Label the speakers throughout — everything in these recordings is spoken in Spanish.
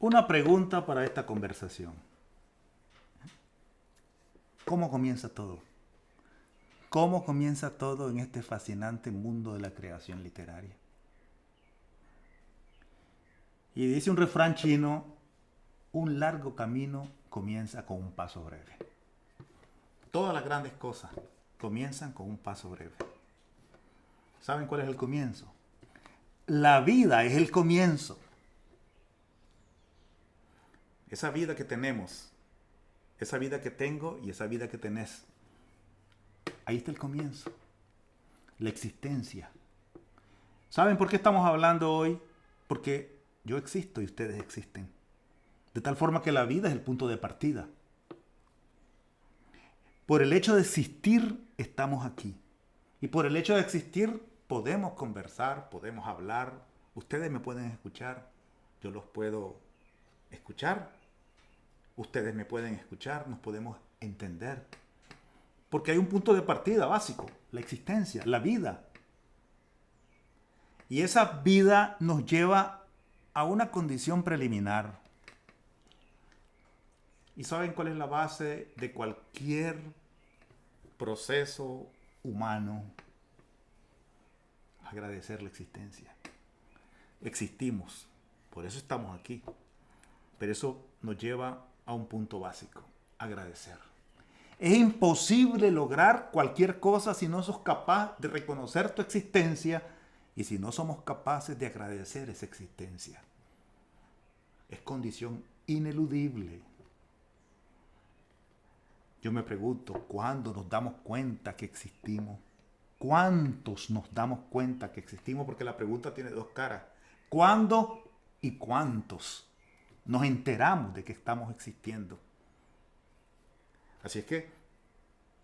Speaker 1: Una pregunta para esta conversación. ¿Cómo comienza todo? ¿Cómo comienza todo en este fascinante mundo de la creación literaria? Y dice un refrán chino, un largo camino comienza con un paso breve. Todas las grandes cosas comienzan con un paso breve. ¿Saben cuál es el comienzo? La vida es el comienzo. Esa vida que tenemos, esa vida que tengo y esa vida que tenés. Ahí está el comienzo. La existencia. ¿Saben por qué estamos hablando hoy? Porque yo existo y ustedes existen. De tal forma que la vida es el punto de partida. Por el hecho de existir, estamos aquí. Y por el hecho de existir, podemos conversar, podemos hablar. Ustedes me pueden escuchar, yo los puedo escuchar. Ustedes me pueden escuchar, nos podemos entender. Porque hay un punto de partida básico, la existencia, la vida. Y esa vida nos lleva a una condición preliminar. ¿Y saben cuál es la base de cualquier proceso humano? Agradecer la existencia. Existimos, por eso estamos aquí. Pero eso nos lleva a un punto básico, agradecer. Es imposible lograr cualquier cosa si no sos capaz de reconocer tu existencia y si no somos capaces de agradecer esa existencia. Es condición ineludible. Yo me pregunto, ¿cuándo nos damos cuenta que existimos? ¿Cuántos nos damos cuenta que existimos? Porque la pregunta tiene dos caras. ¿Cuándo y cuántos nos enteramos de que estamos existiendo? Así es que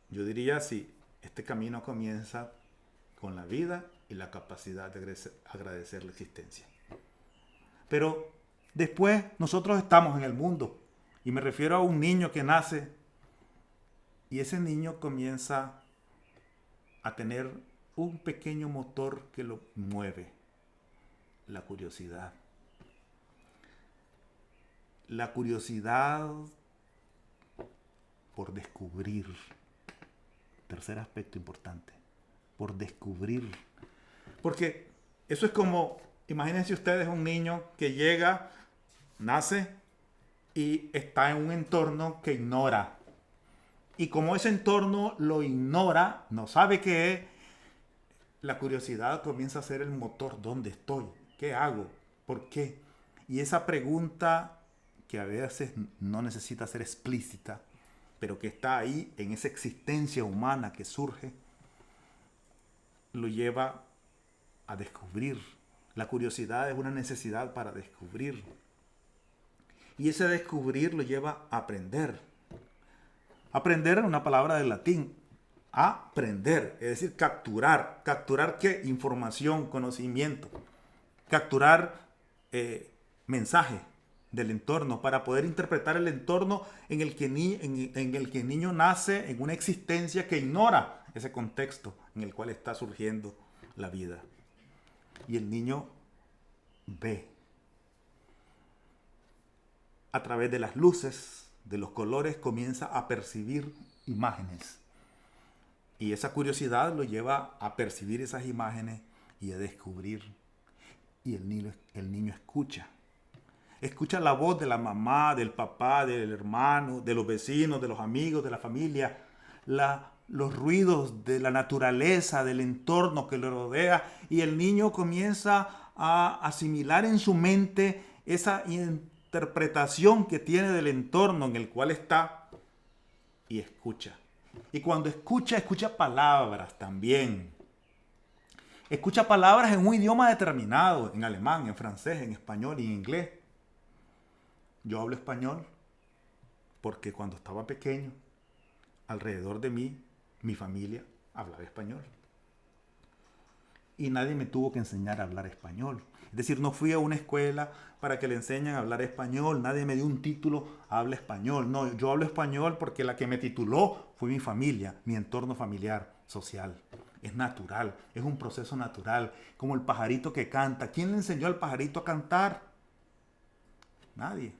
Speaker 1: yo diría si este camino comienza con la vida y la capacidad de agradecer la existencia. Pero después nosotros estamos en el mundo. Y me refiero a un niño que nace y ese niño comienza a tener un pequeño motor que lo mueve. La curiosidad. La curiosidad por descubrir. Tercer aspecto importante. Por descubrir. Porque eso es como, imagínense ustedes un niño que llega, nace y está en un entorno que ignora. Y como ese entorno lo ignora, no sabe qué es, la curiosidad comienza a ser el motor. ¿Dónde estoy? ¿Qué hago? ¿Por qué? Y esa pregunta que a veces no necesita ser explícita, pero que está ahí en esa existencia humana que surge, lo lleva a descubrir. La curiosidad es una necesidad para descubrir. Y ese descubrir lo lleva a aprender. Aprender es una palabra del latín. Aprender, es decir, capturar. ¿Capturar qué? Información, conocimiento. Capturar mensaje del entorno para poder interpretar el entorno en el que el niño nace en una existencia que ignora ese contexto en el cual está surgiendo la vida. Y el niño ve a través de las luces, de los colores, comienza a percibir imágenes. Y esa curiosidad lo lleva a percibir esas imágenes y a descubrir. Y el niño escucha. Escucha la voz de la mamá, del papá, del hermano, de los vecinos, de los amigos, de la familia. Los ruidos de la naturaleza, del entorno que lo rodea. Y el niño comienza a asimilar en su mente esa interpretación que tiene del entorno en el cual está. Y escucha. Y cuando escucha, escucha palabras también. Escucha palabras en un idioma determinado, en alemán, en francés, en español y en inglés. Yo hablo español porque cuando estaba pequeño, alrededor de mí, mi familia hablaba español. Y nadie me tuvo que enseñar a hablar español. Es decir, no fui a una escuela para que le enseñen a hablar español. Nadie me dio un título a hablar español. No, yo hablo español porque la que me tituló fue mi familia, mi entorno familiar, social. Es natural, es un proceso natural, como el pajarito que canta. ¿Quién le enseñó al pajarito a cantar? Nadie.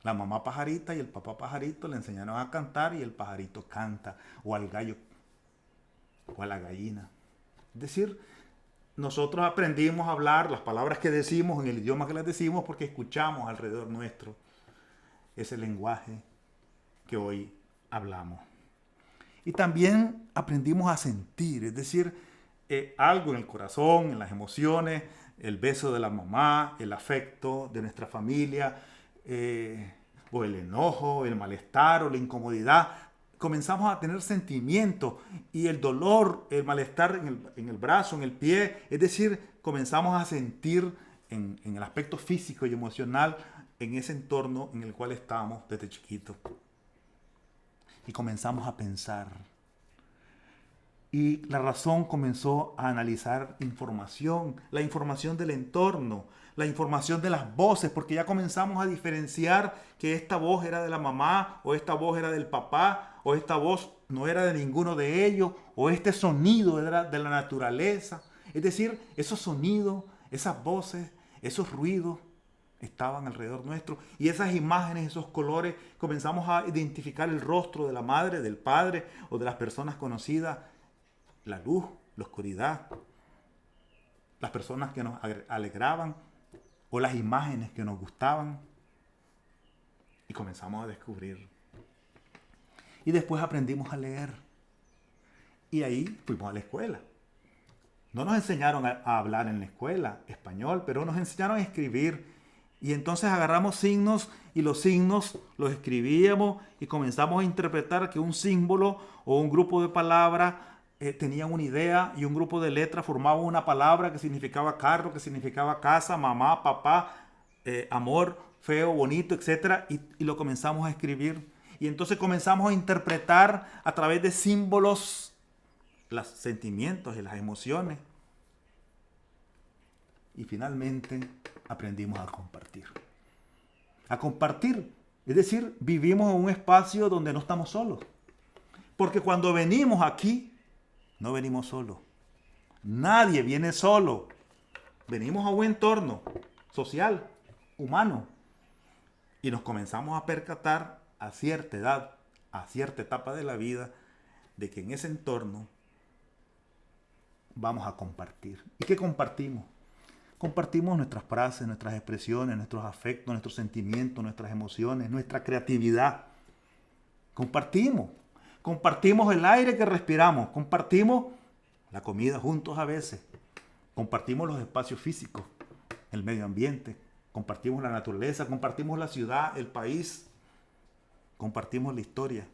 Speaker 1: La mamá pajarita y el papá pajarito le enseñaron a cantar y el pajarito canta, o al gallo, o a la gallina. Es decir, nosotros aprendimos a hablar las palabras que decimos en el idioma que las decimos porque escuchamos alrededor nuestro ese lenguaje que hoy hablamos. Y también aprendimos a sentir, es decir, algo en el corazón, en las emociones, el beso de la mamá, el afecto de nuestra familia, o el enojo, el malestar o la incomodidad. Comenzamos a tener sentimientos y el dolor, el malestar en el brazo, en el pie. Es decir, comenzamos a sentir en el aspecto físico y emocional en ese entorno en el cual estábamos desde chiquitos. Y comenzamos a pensar. Y la razón comenzó a analizar información, la información del entorno, la información de las voces, porque ya comenzamos a diferenciar que esta voz era de la mamá, o esta voz era del papá, o esta voz no era de ninguno de ellos, o este sonido era de la naturaleza. Es decir, esos sonidos, esas voces, esos ruidos estaban alrededor nuestro, y esas imágenes, esos colores, comenzamos a identificar el rostro de la madre, del padre o de las personas conocidas, la luz, la oscuridad, las personas que nos alegraban o las imágenes que nos gustaban, y comenzamos a descubrir. Y después aprendimos a leer, y ahí fuimos a la escuela. No nos enseñaron a hablar en la escuela español, pero nos enseñaron a escribir. Y entonces agarramos signos y los signos los escribíamos y comenzamos a interpretar que un símbolo o un grupo de palabras tenían una idea, y un grupo de letras formaba una palabra que significaba carro, que significaba casa, mamá, papá, amor, feo, bonito, etc. Y lo comenzamos a escribir. Y entonces comenzamos a interpretar a través de símbolos los sentimientos y las emociones. Y finalmente aprendimos a compartir. A compartir, es decir, vivimos en un espacio donde no estamos solos. Porque cuando venimos aquí, no venimos solos. Nadie viene solo. Venimos a un entorno social, humano. Y nos comenzamos a percatar a cierta edad, a cierta etapa de la vida, de que en ese entorno vamos a compartir. ¿Y qué compartimos? Compartimos nuestras frases, nuestras expresiones, nuestros afectos, nuestros sentimientos, nuestras emociones, nuestra creatividad. Compartimos. Compartimos el aire que respiramos. Compartimos la comida juntos a veces. Compartimos los espacios físicos, el medio ambiente. Compartimos la naturaleza. Compartimos la ciudad, el país. Compartimos la historia.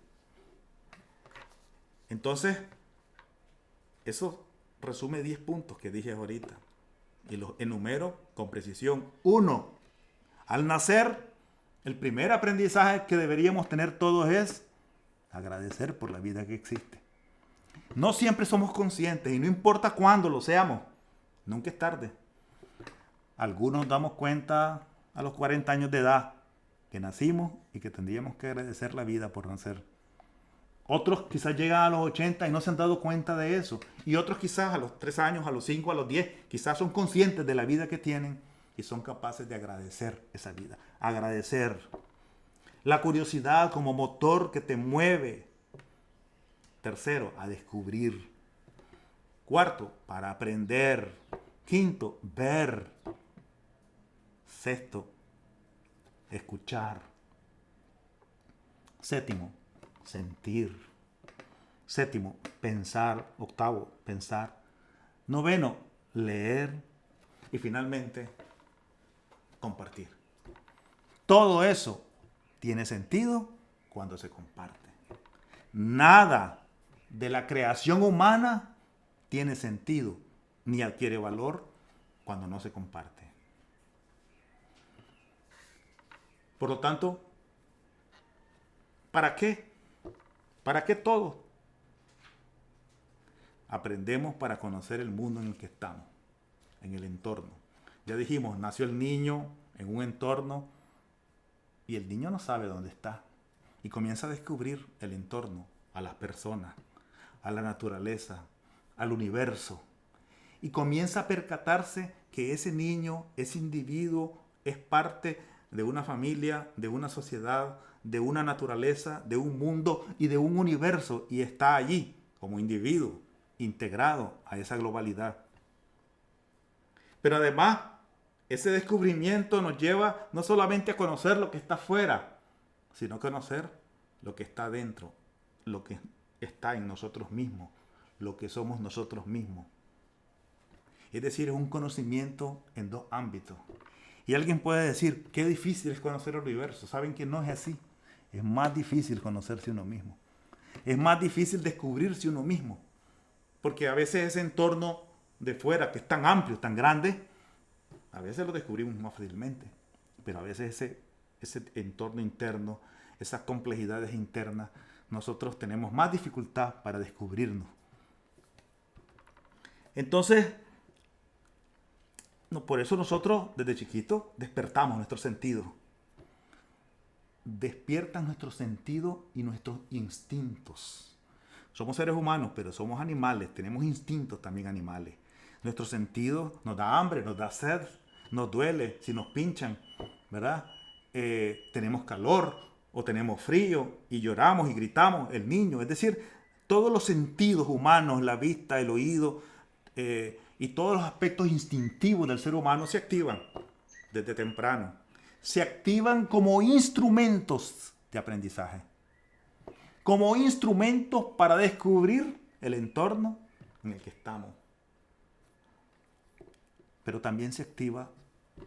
Speaker 1: Entonces, eso resume 10 puntos que dije ahorita. Y los enumero con precisión. 1. Al nacer, el primer aprendizaje que deberíamos tener todos es agradecer por la vida que existe. No siempre somos conscientes, y no importa cuándo lo seamos, nunca es tarde. Algunos damos cuenta a los 40 años de edad que nacimos y que tendríamos que agradecer la vida por nacer. Otros quizás llegan a los 80 y no se han dado cuenta de eso. Y otros quizás a los 3 años, a los 5, a los 10, quizás son conscientes de la vida que tienen y son capaces de agradecer esa vida. Agradecer. La curiosidad como motor que te mueve. Tercero, a descubrir. Cuarto, para aprender. Quinto, ver. Sexto, escuchar. Séptimo, sentir. Séptimo, pensar. Octavo, pensar. Noveno, leer. Y finalmente, compartir. Todo eso tiene sentido cuando se comparte. Nada de la creación humana tiene sentido ni adquiere valor cuando no se comparte. Por lo tanto, ¿para qué? ¿Para qué todo? Aprendemos para conocer el mundo en el que estamos, en el entorno. Ya dijimos, nació el niño en un entorno y el niño no sabe dónde está. Y comienza a descubrir el entorno, a las personas, a la naturaleza, al universo. Y comienza a percatarse que ese niño, ese individuo, es parte de una familia, de una sociedad, de una naturaleza, de un mundo y de un universo, y está allí como individuo, integrado a esa globalidad. Pero además, ese descubrimiento nos lleva no solamente a conocer lo que está afuera, sino a conocer lo que está dentro, lo que está en nosotros mismos, lo que somos nosotros mismos. Es decir, es un conocimiento en dos ámbitos. Y alguien puede decir, qué difícil es conocer el universo. ¿Saben que no es así? Es más difícil conocerse uno mismo. Es más difícil descubrirse uno mismo. Porque a veces ese entorno de fuera, que es tan amplio, tan grande, a veces lo descubrimos más fácilmente. Pero a veces ese entorno interno, esas complejidades internas, nosotros tenemos más dificultad para descubrirnos. Entonces, no, por eso nosotros desde chiquitos despertamos nuestros sentidos. Despiertan nuestros sentidos y nuestros instintos. Somos seres humanos, pero somos animales, tenemos instintos también animales. Nuestros sentidos nos da hambre, nos da sed, nos duele si nos pinchan, ¿verdad? Tenemos calor o tenemos frío y lloramos y gritamos, el niño. Es decir, todos los sentidos humanos, la vista, el oído, y todos los aspectos instintivos del ser humano se activan desde temprano. Se activan como instrumentos de aprendizaje. Como instrumentos para descubrir el entorno en el que estamos. Pero también se activa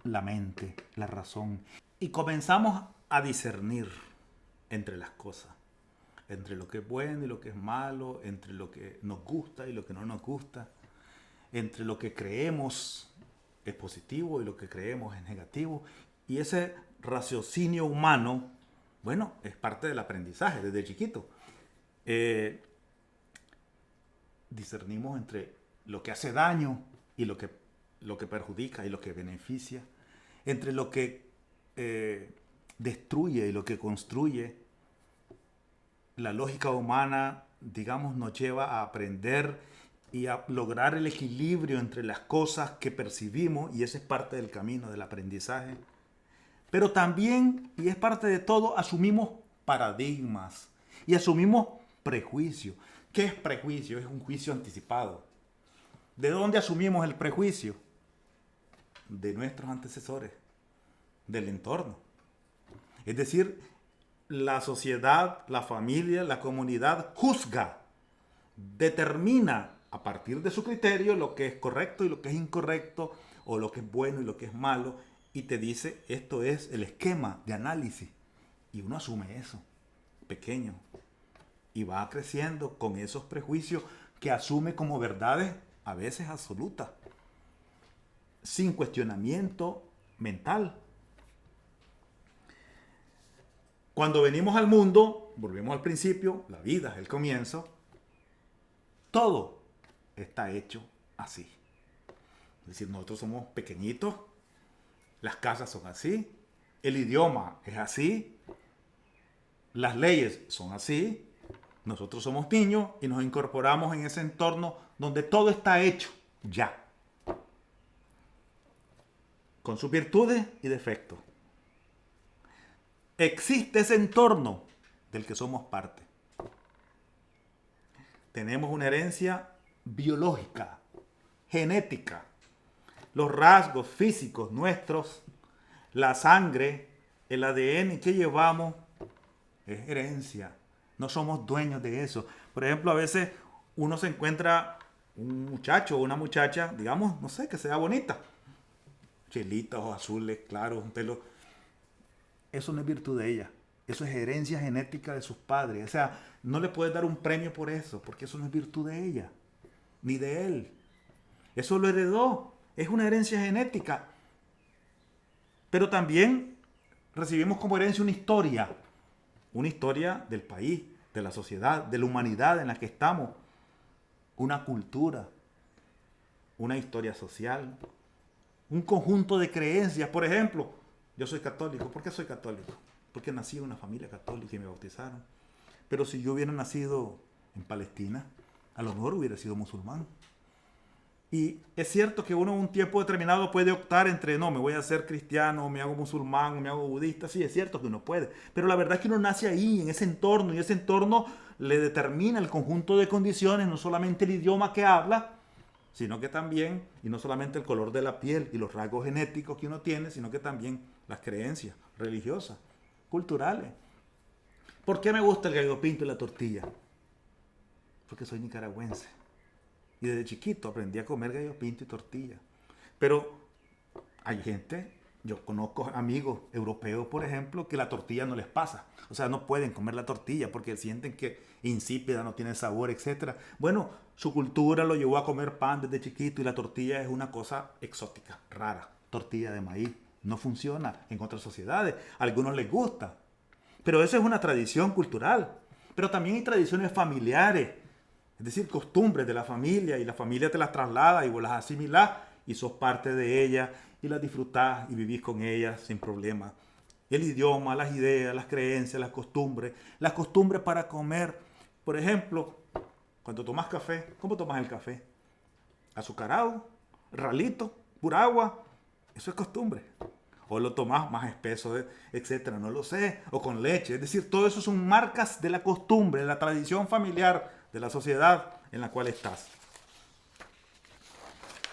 Speaker 1: la mente, la razón. Y comenzamos a discernir entre las cosas. Entre lo que es bueno y lo que es malo. Entre lo que nos gusta y lo que no nos gusta. Entre lo que creemos es positivo y lo que creemos es negativo. Y ese raciocinio humano, bueno, es parte del aprendizaje desde chiquito. Discernimos entre lo que hace daño y lo que perjudica y lo que beneficia. Entre lo que destruye y lo que construye. La lógica humana, digamos, nos lleva a aprender y a lograr el equilibrio entre las cosas que percibimos, y ese es parte del camino del aprendizaje. Pero también, y es parte de todo, asumimos paradigmas y asumimos prejuicios. ¿Qué es prejuicio? Es un juicio anticipado. ¿De dónde asumimos el prejuicio? De nuestros antecesores, del entorno. Es decir, la sociedad, la familia, la comunidad juzga, determina a partir de su criterio lo que es correcto y lo que es incorrecto, o lo que es bueno y lo que es malo, y te dice, esto es el esquema de análisis. Y uno asume eso, pequeño, y va creciendo con esos prejuicios que asume como verdades a veces absolutas, sin cuestionamiento mental. Cuando venimos al mundo, volvemos al principio, la vida es el comienzo, todo está hecho así. Es decir, nosotros somos pequeñitos, las casas son así, el idioma es así, las leyes son así, nosotros somos niños y nos incorporamos en ese entorno donde todo está hecho ya, con sus virtudes y defectos. Existe ese entorno del que somos parte. Tenemos una herencia biológica, genética, los rasgos físicos nuestros, la sangre, el ADN que llevamos, es herencia. No somos dueños de eso. Por ejemplo, a veces uno se encuentra un muchacho o una muchacha, digamos, no sé, que sea bonita. Chelita, ojos azules, claros, un pelo. Eso no es virtud de ella. Eso es herencia genética de sus padres. O sea, no le puedes dar un premio por eso, porque eso no es virtud de ella, ni de él. Eso lo heredó. Es una herencia genética. Pero también recibimos como herencia una historia del país, de la sociedad, de la humanidad en la que estamos, una cultura, una historia social, un conjunto de creencias. Por ejemplo, yo soy católico. ¿Por qué soy católico? Porque nací en una familia católica y me bautizaron. Pero si yo hubiera nacido en Palestina, a lo mejor hubiera sido musulmán. Y es cierto que uno en un tiempo determinado puede optar entre, no, me voy a hacer cristiano, me hago musulmán, me hago budista. Sí, es cierto que uno puede. Pero la verdad es que uno nace ahí, en ese entorno, y ese entorno le determina el conjunto de condiciones, no solamente el idioma que habla, sino que también, y no solamente el color de la piel y los rasgos genéticos que uno tiene, sino que también las creencias religiosas, culturales. ¿Por qué me gusta el gallo pinto y la tortilla? Porque soy nicaragüense. Y desde chiquito aprendí a comer gallo pinto y tortilla. Pero hay gente, yo conozco amigos europeos, por ejemplo, que la tortilla no les pasa. O sea, no pueden comer la tortilla porque sienten que insípida, no tiene sabor, etc. Bueno, su cultura lo llevó a comer pan desde chiquito y la tortilla es una cosa exótica, rara. Tortilla de maíz. No funciona en otras sociedades. A algunos les gusta. Pero eso es una tradición cultural. Pero también hay tradiciones familiares. Es decir, costumbres de la familia, y la familia te las traslada y vos las asimilás y sos parte de ellas y las disfrutás y vivís con ellas sin problema. El idioma, las ideas, las creencias, las costumbres para comer. Por ejemplo, cuando tomas café, ¿cómo tomas el café? ¿Azucarado? ¿Ralito? ¿Pura agua? Eso es costumbre. O lo tomás más espeso, etcétera, no lo sé. O con leche. Es decir, todo eso son marcas de la costumbre, de la tradición familiar, de la sociedad en la cual estás.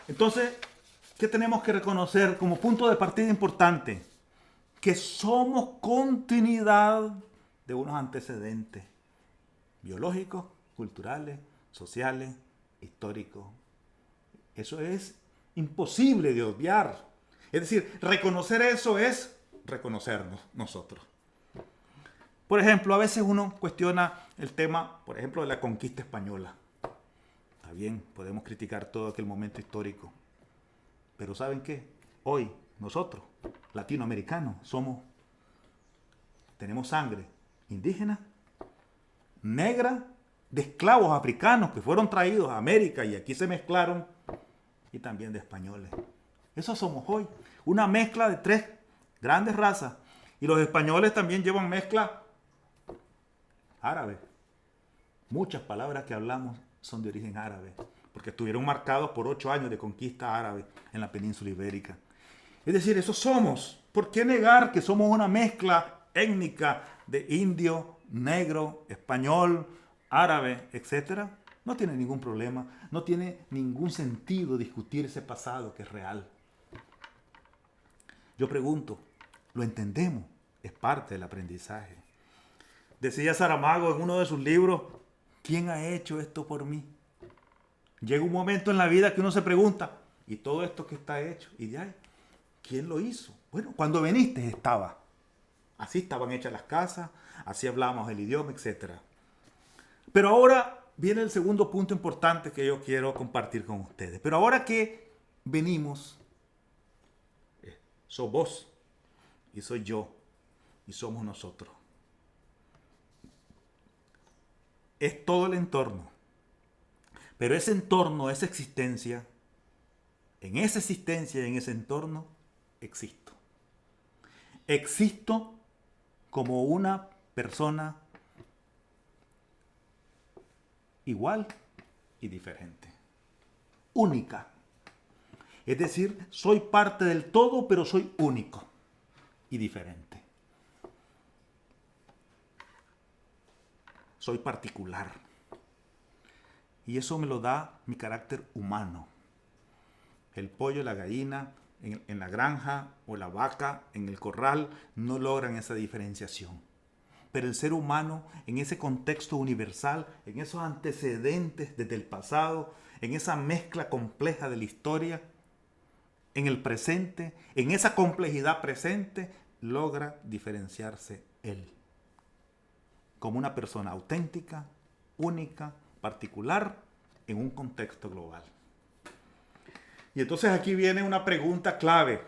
Speaker 1: Entonces, ¿qué tenemos que reconocer como punto de partida importante? Que somos continuidad de unos antecedentes biológicos, culturales, sociales, históricos. Eso es imposible de obviar. Es decir, reconocer eso es reconocernos nosotros. Por ejemplo, a veces uno cuestiona el tema, por ejemplo, de la conquista española. Está bien, podemos criticar todo aquel momento histórico. Pero ¿saben qué? Hoy, nosotros, latinoamericanos, tenemos sangre indígena, negra, de esclavos africanos que fueron traídos a América y aquí se mezclaron, y también de españoles. Eso somos hoy. Una mezcla de 3 grandes razas. Y los españoles también llevan mezcla árabe. Muchas palabras que hablamos son de origen árabe, porque estuvieron marcados por 8 años de conquista árabe en la península ibérica. Es decir, eso somos. ¿Por qué negar que somos una mezcla étnica de indio, negro, español, árabe, etcétera? No tiene ningún problema, no tiene ningún sentido discutir ese pasado que es real. Yo pregunto, ¿lo entendemos? Es parte del aprendizaje. Decía Saramago en uno de sus libros, ¿quién ha hecho esto por mí? Llega un momento en la vida que uno se pregunta, ¿y todo esto que está hecho? Y de ahí, ¿quién lo hizo? Bueno, cuando viniste estaba. Así estaban hechas las casas, así hablábamos el idioma, etc. Pero ahora viene el segundo punto importante que yo quiero compartir con ustedes. Pero ahora que venimos, sos vos y soy yo y somos nosotros. Es todo el entorno. Pero ese entorno, esa existencia, en esa existencia y en ese entorno, existo. Existo como una persona igual y diferente. Única. Es decir, soy parte del todo, pero soy único y diferente. Soy particular. Y eso me lo da mi carácter humano. El pollo, la gallina, en la granja o la vaca en el corral no logran esa diferenciación. Pero el ser humano, en ese contexto universal, en esos antecedentes desde el pasado, en esa mezcla compleja de la historia, en el presente, en esa complejidad presente, logra diferenciarse él. Como una persona auténtica, única, particular, en un contexto global. Y entonces aquí viene una pregunta clave.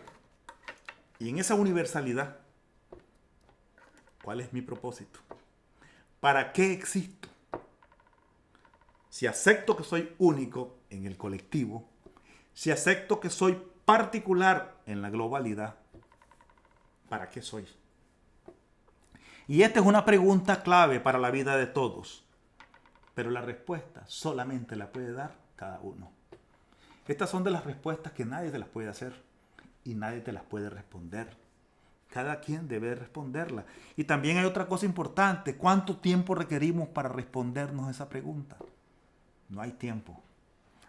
Speaker 1: Y en esa universalidad, ¿cuál es mi propósito? ¿Para qué existo? Si acepto que soy único en el colectivo, si acepto que soy particular en la globalidad, ¿para qué soy? Y esta es una pregunta clave para la vida de todos. Pero la respuesta solamente la puede dar cada uno. Estas son de las respuestas que nadie te las puede hacer y nadie te las puede responder. Cada quien debe responderla. Y también hay otra cosa importante. ¿Cuánto tiempo requerimos para respondernos esa pregunta? No hay tiempo.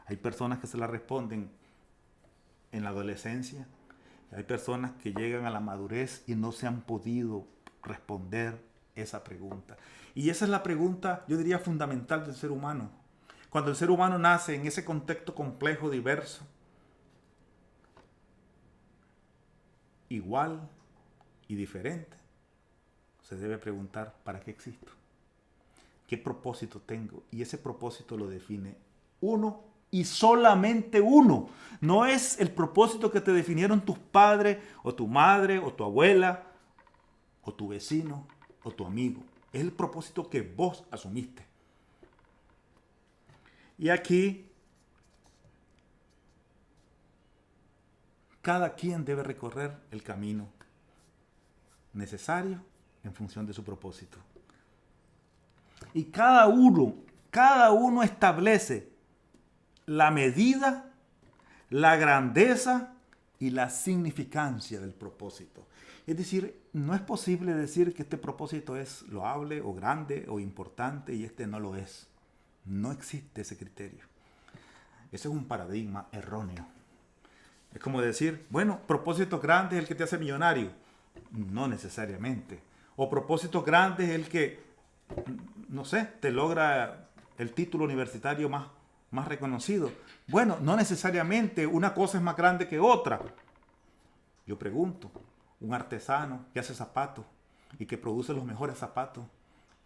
Speaker 1: Hay personas que se la responden en la adolescencia. Hay personas que llegan a la madurez y no se han podido responder esa pregunta. Y esa es la pregunta, yo diría, fundamental del ser humano. Cuando el ser humano nace en ese contexto complejo, diverso, igual y diferente, se debe preguntar, ¿para qué existo? ¿Qué propósito tengo? Y ese propósito lo define uno y solamente uno. No es el propósito que te definieron tus padres o tu madre o tu abuela o tu vecino o tu amigo. Es el propósito que vos asumiste. Y aquí cada quien debe recorrer el camino necesario en función de su propósito. Y cada uno establece la medida, la grandeza y la significancia del propósito. Es decir, no es posible decir que este propósito es loable o grande o importante y este no lo es. No existe ese criterio. Ese es un paradigma erróneo. Es como decir, bueno, propósito grande es el que te hace millonario. No necesariamente. O propósito grande es el que, no sé, te logra el título universitario más reconocido. Bueno, no necesariamente una cosa es más grande que otra. Yo pregunto, un artesano que hace zapatos y que produce los mejores zapatos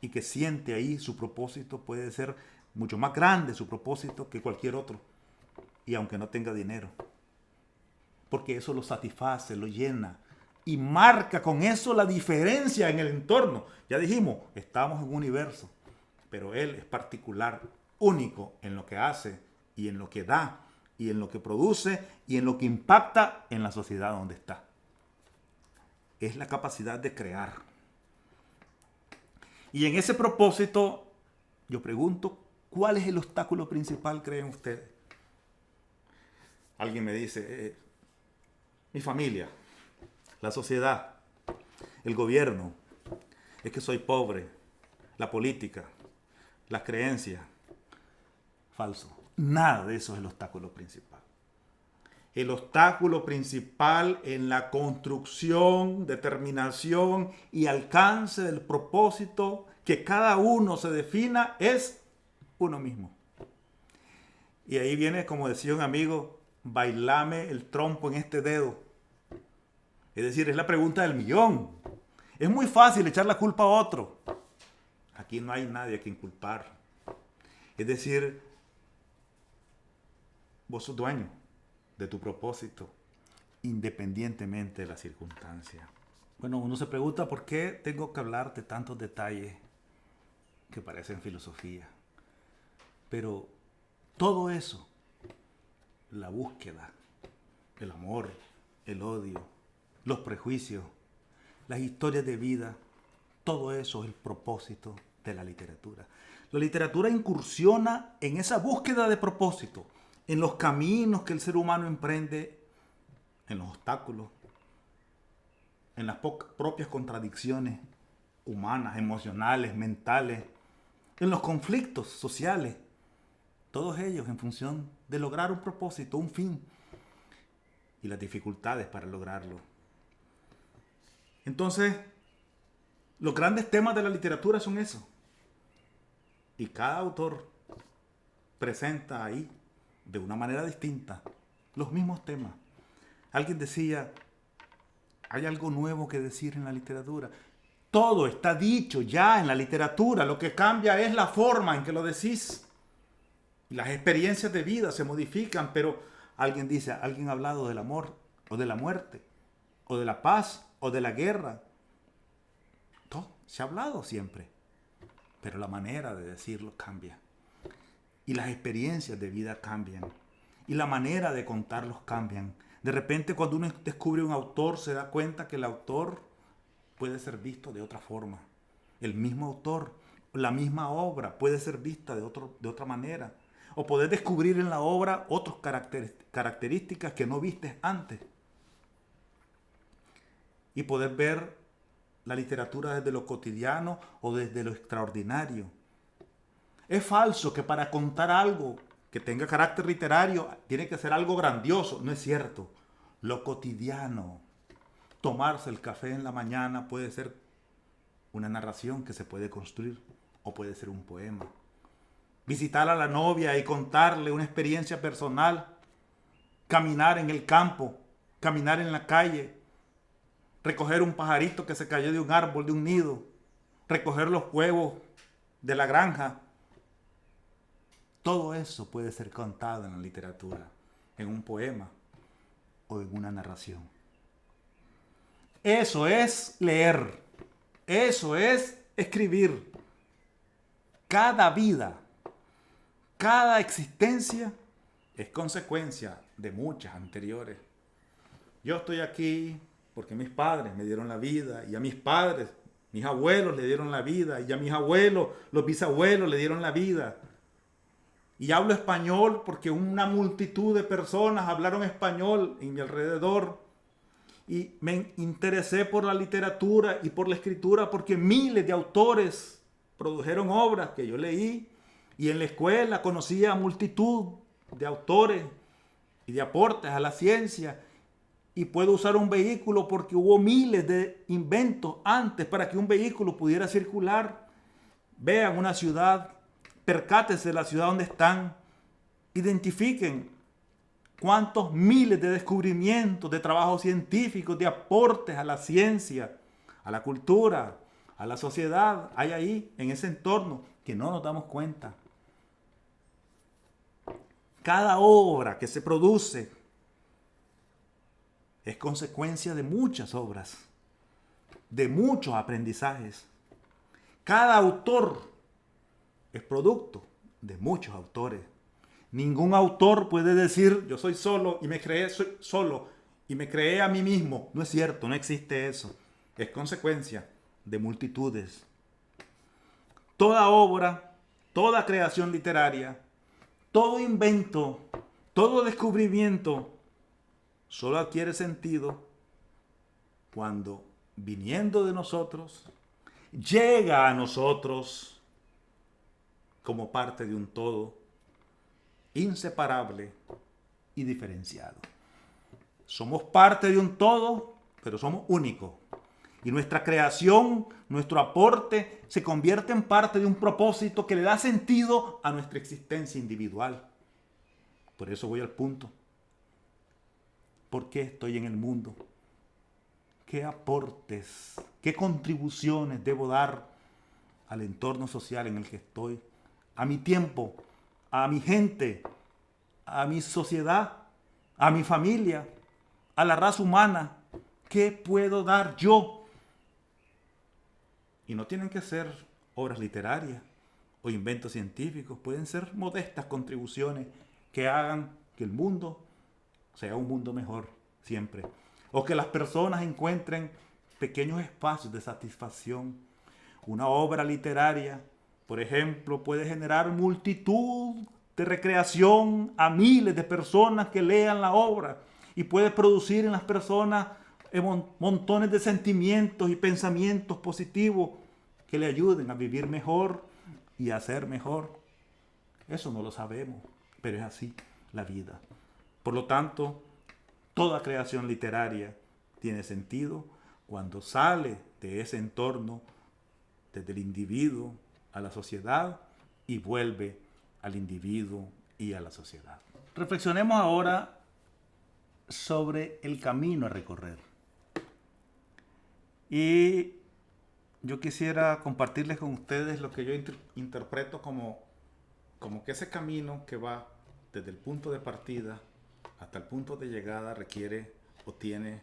Speaker 1: y que siente ahí su propósito puede ser mucho más grande su propósito que cualquier otro. Y aunque no tenga dinero. Porque eso lo satisface, lo llena. Y marca con eso la diferencia en el entorno. Ya dijimos, estamos en un universo. Pero él es particular, único en lo que hace y en lo que da y en lo que produce y en lo que impacta en la sociedad donde está. Es la capacidad de crear. Y en ese propósito, yo pregunto, ¿cuál es el obstáculo principal, creen ustedes? Alguien me dice, mi familia, la sociedad, el gobierno, es que soy pobre, la política, las creencias. Falso. Nada de eso es el obstáculo principal. El obstáculo principal en la construcción, determinación y alcance del propósito que cada uno se defina es uno mismo. Y ahí viene, como decía un amigo, bailame el trompo en este dedo. Es decir, es la pregunta del millón. Es muy fácil echar la culpa a otro. Aquí no hay nadie a quien culpar. Es decir, vos sos dueño de tu propósito, independientemente de la circunstancia. Bueno, uno se pregunta por qué tengo que hablar de tantos detalles que parecen filosofía. Pero todo eso, la búsqueda, el amor, el odio, los prejuicios, las historias de vida, todo eso es el propósito de la literatura. La literatura incursiona en esa búsqueda de propósito, en los caminos que el ser humano emprende, en los obstáculos, en las propias contradicciones humanas, emocionales, mentales, en los conflictos sociales, todos ellos en función de lograr un propósito, un fin, y las dificultades para lograrlo. Entonces, los grandes temas de la literatura son esos. Y cada autor presenta ahí, de una manera distinta, los mismos temas. Alguien decía, ¿hay algo nuevo que decir en la literatura? Todo está dicho ya en la literatura. Lo que cambia es la forma en que lo decís. Las experiencias de vida se modifican, pero alguien dice, alguien ha hablado del amor, o de la muerte, o de la paz, o de la guerra. Todo se ha hablado siempre, pero la manera de decirlo cambia. Y las experiencias de vida cambian. Y la manera de contarlos cambian. De repente, cuando uno descubre un autor, se da cuenta que el autor puede ser visto de otra forma. El mismo autor, la misma obra puede ser vista de otra manera. O poder descubrir en la obra otras características que no vistes antes. Y poder ver la literatura desde lo cotidiano o desde lo extraordinario. Es falso que para contar algo que tenga carácter literario tiene que ser algo grandioso. No es cierto. Lo cotidiano, tomarse el café en la mañana puede ser una narración que se puede construir o puede ser un poema. Visitar a la novia y contarle una experiencia personal. Caminar en el campo, caminar en la calle, recoger un pajarito que se cayó de un árbol, de un nido, recoger los huevos de la granja. Todo eso puede ser contado en la literatura, en un poema o en una narración. Eso es leer. Eso es escribir. Cada vida, cada existencia es consecuencia de muchas anteriores. Yo estoy aquí porque mis padres me dieron la vida y a mis padres, mis abuelos le dieron la vida y a mis abuelos, los bisabuelos le dieron la vida. Y hablo español porque una multitud de personas hablaron español en mi alrededor. Y me interesé por la literatura y por la escritura porque miles de autores produjeron obras que yo leí. Y en la escuela conocí a multitud de autores y de aportes a la ciencia. Y puedo usar un vehículo porque hubo miles de inventos antes para que un vehículo pudiera circular. Vean una ciudad, percátese de la ciudad donde están, identifiquen cuántos miles de descubrimientos, de trabajos científicos, de aportes a la ciencia, a la cultura, a la sociedad hay ahí, en ese entorno, que no nos damos cuenta. Cada obra que se produce es consecuencia de muchas obras, de muchos aprendizajes. Cada autor es producto de muchos autores. Ningún autor puede decir, yo soy solo y me creé solo y me creé a mí mismo. No es cierto, no existe eso. Es consecuencia de multitudes. Toda obra, toda creación literaria, todo invento, todo descubrimiento, solo adquiere sentido cuando, viniendo de nosotros, llega a nosotros como parte de un todo inseparable y diferenciado. Somos parte de un todo, pero somos únicos. Y nuestra creación, nuestro aporte, se convierte en parte de un propósito que le da sentido a nuestra existencia individual. Por eso voy al punto. ¿Por qué estoy en el mundo? ¿Qué aportes, qué contribuciones debo dar al entorno social en el que estoy? A mi tiempo, a mi gente, a mi sociedad, a mi familia, a la raza humana. ¿Qué puedo dar yo? Y no tienen que ser obras literarias o inventos científicos. Pueden ser modestas contribuciones que hagan que el mundo sea un mundo mejor siempre. O que las personas encuentren pequeños espacios de satisfacción. Una obra literaria, por ejemplo, puede generar multitud de recreación a miles de personas que lean la obra y puede producir en las personas montones de sentimientos y pensamientos positivos que le ayuden a vivir mejor y a ser mejor. Eso no lo sabemos, pero es así la vida. Por lo tanto, toda creación literaria tiene sentido cuando sale de ese entorno, desde el individuo a la sociedad y vuelve al individuo y a la sociedad. Reflexionemos ahora sobre el camino a recorrer. Y yo quisiera compartirles con ustedes lo que yo interpreto como que ese camino que va desde el punto de partida hasta el punto de llegada requiere o tiene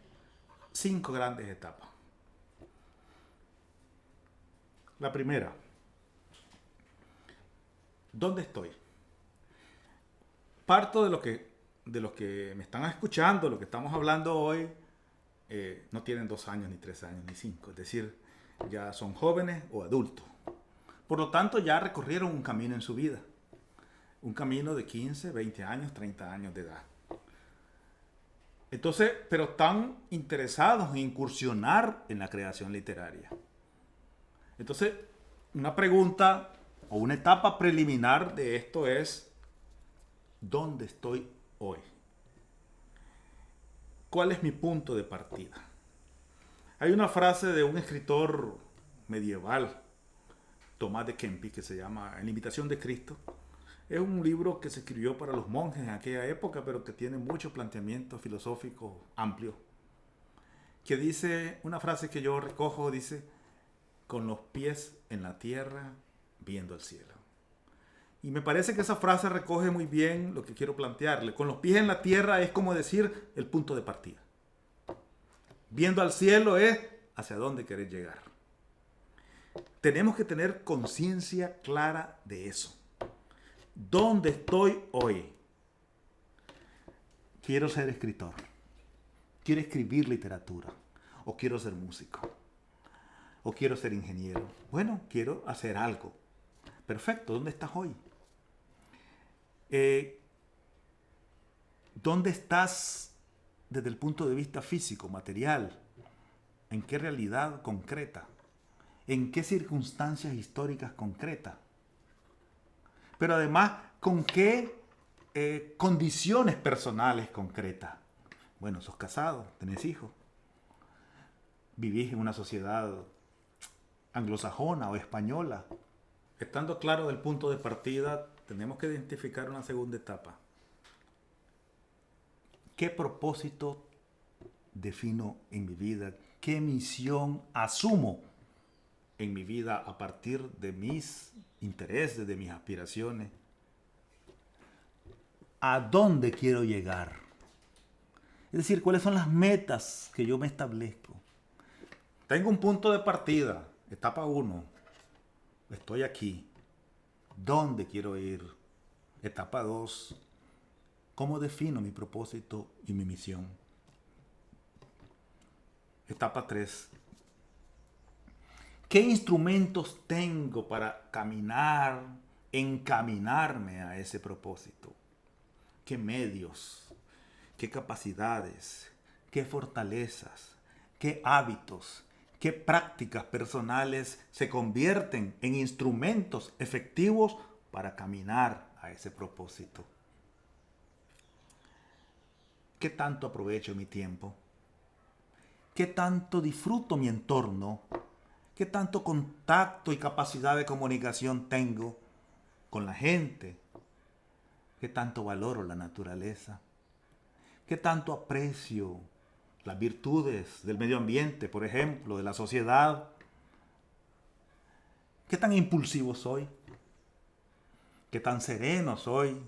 Speaker 1: 5 grandes etapas. La primera, ¿dónde estoy? Parto de los que me están escuchando, lo que estamos hablando hoy, no tienen 2 años, ni 3 años, ni 5. Es decir, ya son jóvenes o adultos. Por lo tanto, ya recorrieron un camino en su vida. un camino de 15, 20 años, 30 años de edad. Entonces, pero están interesados en incursionar en la creación literaria. Entonces, una pregunta o una etapa preliminar de esto es, ¿dónde estoy hoy? ¿Cuál es mi punto de partida? Hay una frase de un escritor medieval, Tomás de Kempis, que se llama En la imitación de Cristo. Es un libro que se escribió para los monjes en aquella época, pero que tiene muchos planteamientos filosóficos amplios. Que dice, una frase que yo recojo, dice, con los pies en la tierra, viendo el cielo. Y me parece que esa frase recoge muy bien lo que quiero plantearle. Con los pies en la tierra es como decir el punto de partida. Viendo al cielo es hacia dónde querés llegar. Tenemos que tener conciencia clara de eso. ¿Dónde estoy hoy? Quiero ser escritor. Quiero escribir literatura. O quiero ser músico. O quiero ser ingeniero. Bueno, quiero hacer algo. Perfecto, ¿dónde estás hoy? ¿Dónde estás desde el punto de vista físico, material? ¿En qué realidad concreta? ¿En qué circunstancias históricas concretas? Pero además, ¿con qué condiciones personales concretas? Bueno, sos casado, tenés hijos, vivís en una sociedad anglosajona o española. Estando claro del punto de partida, tenemos que identificar una segunda etapa. ¿Qué propósito defino en mi vida? ¿Qué misión asumo en mi vida a partir de mis intereses, de mis aspiraciones? ¿A dónde quiero llegar? Es decir, ¿cuáles son las metas que yo me establezco? Tengo un punto de partida, etapa 1. Estoy aquí. ¿Dónde quiero ir? Etapa 2. ¿Cómo defino mi propósito y mi misión? Etapa 3. ¿Qué instrumentos tengo para caminar, encaminarme a ese propósito? ¿Qué medios? ¿Qué capacidades? ¿Qué fortalezas? ¿Qué hábitos? ¿Qué prácticas personales se convierten en instrumentos efectivos para caminar a ese propósito? ¿Qué tanto aprovecho mi tiempo? ¿Qué tanto disfruto mi entorno? ¿Qué tanto contacto y capacidad de comunicación tengo con la gente? ¿Qué tanto valoro la naturaleza? ¿Qué tanto aprecio las virtudes del medio ambiente, por ejemplo, de la sociedad? ¿Qué tan impulsivo soy? ¿Qué tan sereno soy?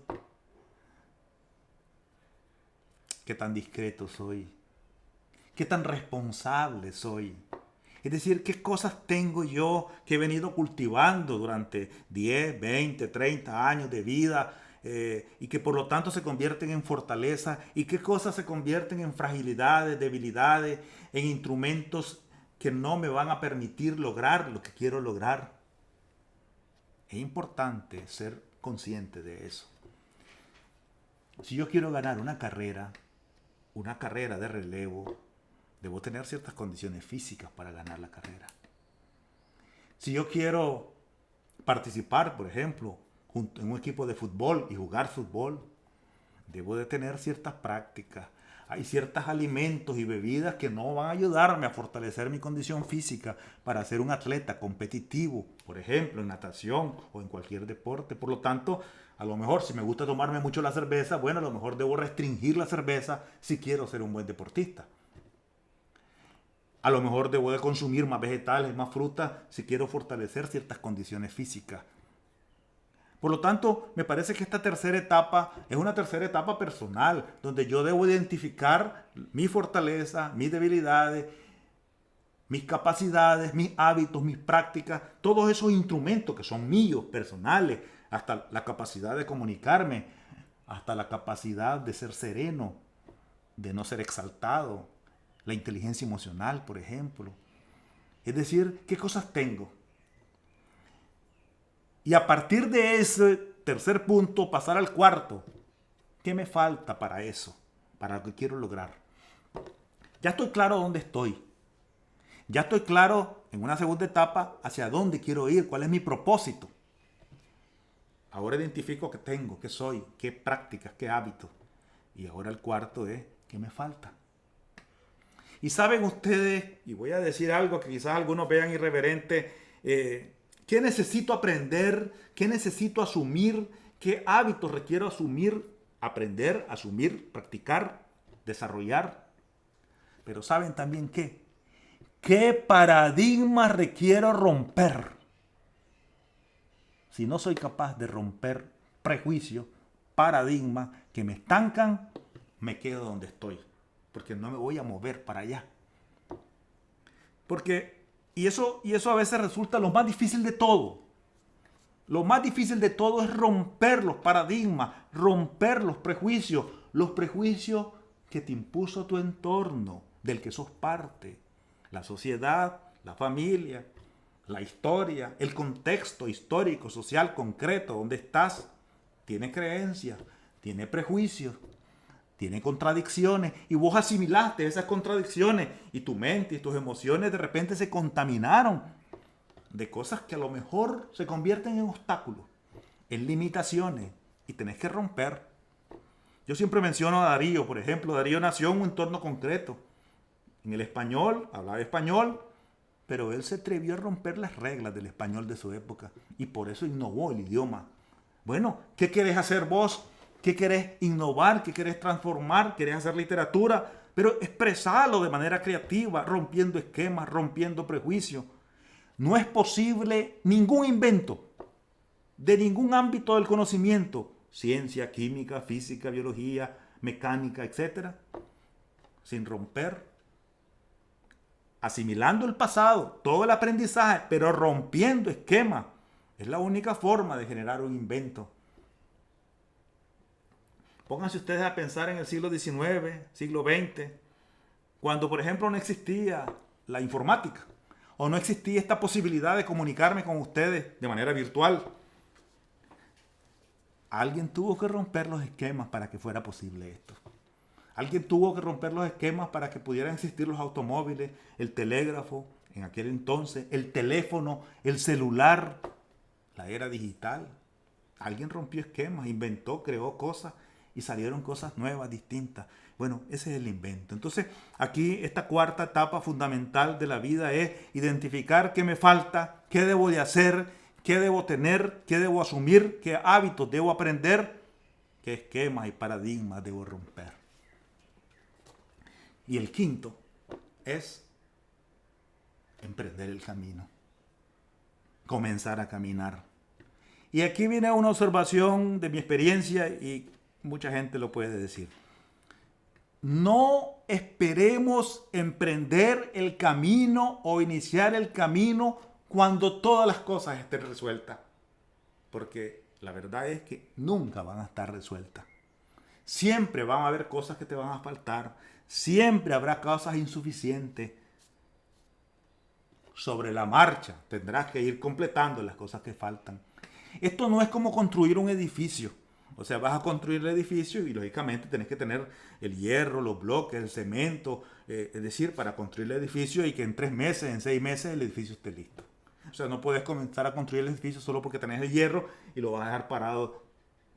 Speaker 1: ¿Qué tan discreto soy? ¿Qué tan responsable soy? Es decir, ¿qué cosas tengo yo que he venido cultivando durante 10, 20, 30 años de vida y que por lo tanto se convierten en fortaleza? ¿Y qué cosas se convierten en fragilidades, debilidades, en instrumentos que no me van a permitir lograr lo que quiero lograr? Es importante ser consciente de eso. Si yo quiero ganar una carrera de relevo, debo tener ciertas condiciones físicas para ganar la carrera. Si yo quiero participar, por ejemplo, en un equipo de fútbol y jugar fútbol, debo de tener ciertas prácticas. Hay ciertos alimentos y bebidas que no van a ayudarme a fortalecer mi condición física para ser un atleta competitivo, por ejemplo, en natación o en cualquier deporte. Por lo tanto, a lo mejor si me gusta tomarme mucho la cerveza, bueno, a lo mejor debo restringir la cerveza si quiero ser un buen deportista. A lo mejor debo de consumir más vegetales, más frutas, si quiero fortalecer ciertas condiciones físicas. Por lo tanto, me parece que esta tercera etapa es una tercera etapa personal, donde yo debo identificar mi fortaleza, mis debilidades, mis capacidades, mis hábitos, mis prácticas, todos esos instrumentos que son míos, personales, hasta la capacidad de comunicarme, hasta la capacidad de ser sereno, de no ser exaltado, la inteligencia emocional, por ejemplo. Es decir, ¿qué cosas tengo? Y a partir de ese tercer punto, pasar al cuarto. ¿Qué me falta para eso? Para lo que quiero lograr. Ya estoy claro dónde estoy. Ya estoy claro en una segunda etapa hacia dónde quiero ir, cuál es mi propósito. Ahora identifico qué tengo, qué soy, qué prácticas, qué hábitos. Y ahora el cuarto es, ¿qué me falta? Y saben ustedes, y voy a decir algo que quizás algunos vean irreverente, ¿qué necesito aprender? ¿Qué necesito asumir? ¿Qué hábitos requiero asumir, aprender, asumir, practicar, desarrollar? Pero ¿saben también qué? ¿Qué paradigma requiero romper? Si no soy capaz de romper prejuicios, paradigmas que me estancan, me quedo donde estoy. Porque no me voy a mover para allá. Y eso a veces resulta lo más difícil de todo. Lo más difícil de todo es romper los paradigmas, romper los prejuicios que te impuso tu entorno, del que sos parte. La sociedad, la familia, la historia, el contexto histórico, social, concreto, donde estás, tiene creencias, tiene prejuicios, tiene contradicciones, y vos asimilaste esas contradicciones y tu mente y tus emociones de repente se contaminaron de cosas que a lo mejor se convierten en obstáculos, en limitaciones, y tenés que romper. Yo siempre menciono a Darío, por ejemplo. Darío nació en un entorno concreto. En el español, hablaba español, pero él se atrevió a romper las reglas del español de su época y por eso innovó el idioma. Bueno, ¿qué querés hacer vos? ¿Qué querés innovar? ¿Qué querés transformar? ¿Querés hacer literatura? Pero expresarlo de manera creativa, rompiendo esquemas, rompiendo prejuicios. No es posible ningún invento de ningún ámbito del conocimiento, ciencia, química, física, biología, mecánica, etcétera, sin romper, asimilando el pasado, todo el aprendizaje, pero rompiendo esquemas. Es la única forma de generar un invento. Pónganse ustedes a pensar en el siglo XIX, siglo XX, cuando, por ejemplo, no existía la informática o no existía esta posibilidad de comunicarme con ustedes de manera virtual. Alguien tuvo que romper los esquemas para que fuera posible esto. Alguien tuvo que romper los esquemas para que pudieran existir los automóviles, el telégrafo, en aquel entonces, el teléfono, el celular, la era digital. Alguien rompió esquemas, inventó, creó cosas y salieron cosas nuevas, distintas. Bueno, ese es el invento. Entonces, aquí esta cuarta etapa fundamental de la vida es identificar qué me falta, qué debo de hacer, qué debo tener, qué debo asumir, qué hábitos debo aprender, qué esquemas y paradigmas debo romper. Y el quinto es emprender el camino, comenzar a caminar. Y aquí viene una observación de mi experiencia y mucha gente lo puede decir. No esperemos emprender el camino o iniciar el camino cuando todas las cosas estén resueltas, porque la verdad es que nunca van a estar resueltas. Siempre van a haber cosas que te van a faltar. Siempre habrá cosas insuficientes. Sobre la marcha tendrás que ir completando las cosas que faltan. Esto no es como construir un edificio. O sea, vas a construir el edificio y lógicamente tenés que tener el hierro, los bloques, el cemento. Es decir, para construir el edificio y que en 3 meses, en 6 meses el edificio esté listo. O sea, no puedes comenzar a construir el edificio solo porque tenés el hierro y lo vas a dejar parado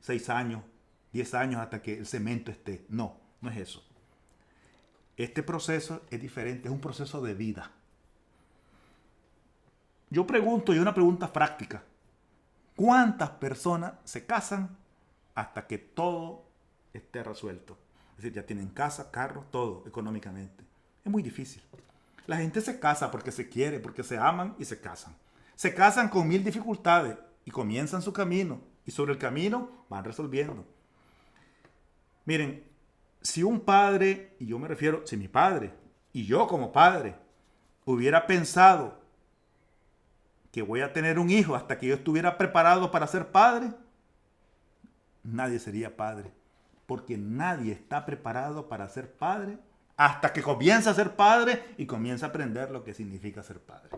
Speaker 1: 6 años, 10 años hasta que el cemento esté. No, no es eso. Este proceso es diferente, es un proceso de vida. Yo pregunto, y una pregunta práctica, ¿cuántas personas se casan hasta que todo esté resuelto? Es decir, ya tienen casa, carro, todo económicamente. Es muy difícil. La gente se casa porque se quiere, porque se aman y se casan. Se casan con 1000 dificultades y comienzan su camino. Y sobre el camino van resolviendo. Miren, si un padre, y yo me refiero, si mi padre y yo como padre hubiera pensado que voy a tener un hijo hasta que yo estuviera preparado para ser padre, nadie sería padre. Porque nadie está preparado para ser padre hasta que comienza a ser padre y comienza a aprender lo que significa ser padre.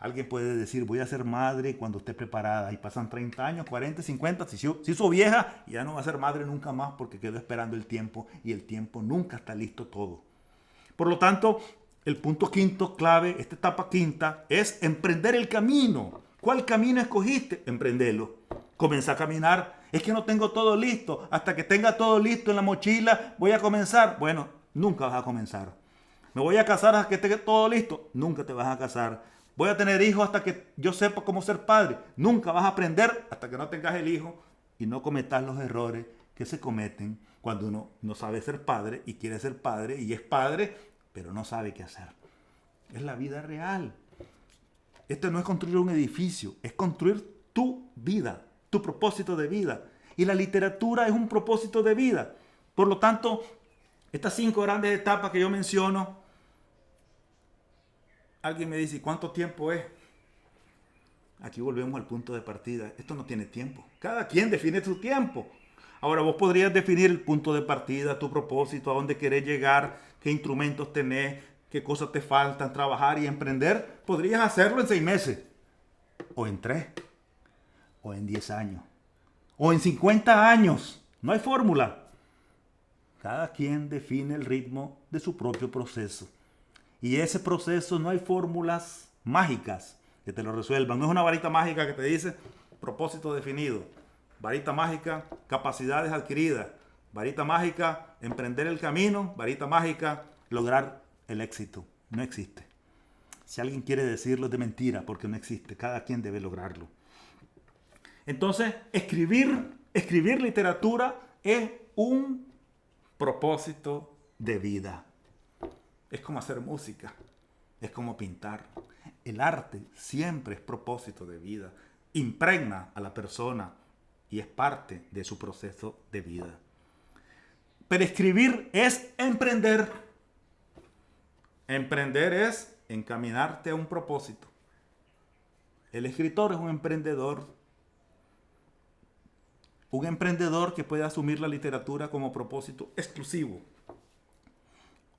Speaker 1: Alguien puede decir, voy a ser madre cuando esté preparada. Y pasan 30 años, 40, 50, se hizo vieja y ya no va a ser madre nunca más porque quedó esperando el tiempo. Y el tiempo nunca está listo todo. Por lo tanto, el punto quinto clave, esta etapa quinta, es emprender el camino. ¿Cuál camino escogiste? Emprendelo. Comenzá a caminar. Es que no tengo todo listo. Hasta que tenga todo listo en la mochila, voy a comenzar. Bueno, nunca vas a comenzar. Me voy a casar hasta que esté todo listo. Nunca te vas a casar. Voy a tener hijos hasta que yo sepa cómo ser padre. Nunca vas a aprender hasta que no tengas el hijo y no cometas los errores que se cometen cuando uno no sabe ser padre y quiere ser padre y es padre, pero no sabe qué hacer. Es la vida real. Esto no es construir un edificio, es construir tu vida, tu propósito de vida. Y la literatura es un propósito de vida. Por lo tanto, estas 5 grandes etapas que yo menciono, alguien me dice, ¿cuánto tiempo es? Aquí volvemos al punto de partida. Esto no tiene tiempo. Cada quien define su tiempo. Ahora vos podrías definir el punto de partida, tu propósito, a dónde querés llegar, qué instrumentos tenés, qué cosas te faltan, trabajar y emprender. Podrías hacerlo en 6 meses, o en 3, o en 10 años, o en 50 años. No hay fórmula. Cada quien define el ritmo de su propio proceso. Y ese proceso no hay fórmulas mágicas que te lo resuelvan. No es una varita mágica que te dice propósito definido. Varita mágica, capacidades adquiridas. Varita mágica, emprender el camino. Varita mágica, lograr el éxito. No existe. Si alguien quiere decirlo es de mentira porque no existe. Cada quien debe lograrlo. Entonces, escribir literatura es un propósito de vida. Es como hacer música, es como pintar. El arte siempre es propósito de vida. Impregna a la persona y es parte de su proceso de vida. Pero escribir es emprender. Emprender es encaminarte a un propósito. El escritor es un emprendedor. Un emprendedor que puede asumir la literatura como propósito exclusivo,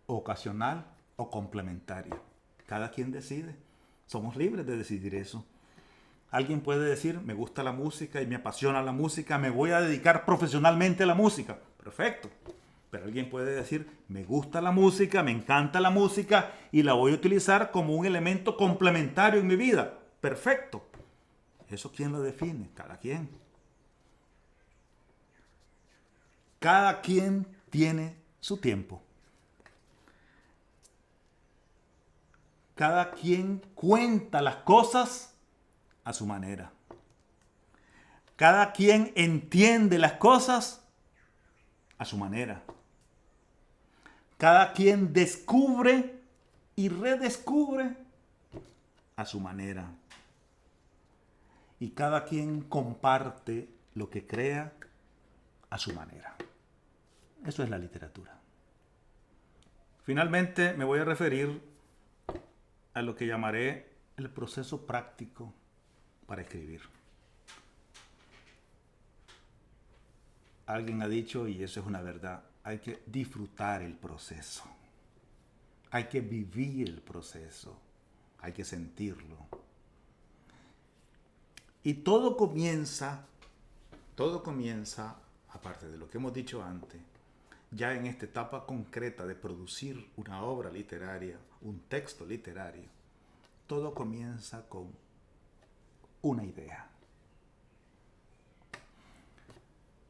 Speaker 1: ocasional o complementario. Cada quien decide. Somos libres de decidir eso. Alguien puede decir, me gusta la música y me apasiona la música, me voy a dedicar profesionalmente a la música. Perfecto. Pero alguien puede decir, me gusta la música, me encanta la música y la voy a utilizar como un elemento complementario en mi vida. Perfecto. ¿Eso quién lo define? Cada quien. Cada quien tiene su tiempo. Cada quien cuenta las cosas a su manera. Cada quien entiende las cosas a su manera. Cada quien descubre y redescubre a su manera. Y cada quien comparte lo que crea a su manera. Eso es la literatura. Finalmente me voy a referir a lo que llamaré el proceso práctico para escribir. Alguien ha dicho, y eso es una verdad, hay que disfrutar el proceso. Hay que vivir el proceso. Hay que sentirlo. Y todo comienza, aparte de lo que hemos dicho antes, ya en esta etapa concreta de producir una obra literaria, un texto literario, todo comienza con una idea.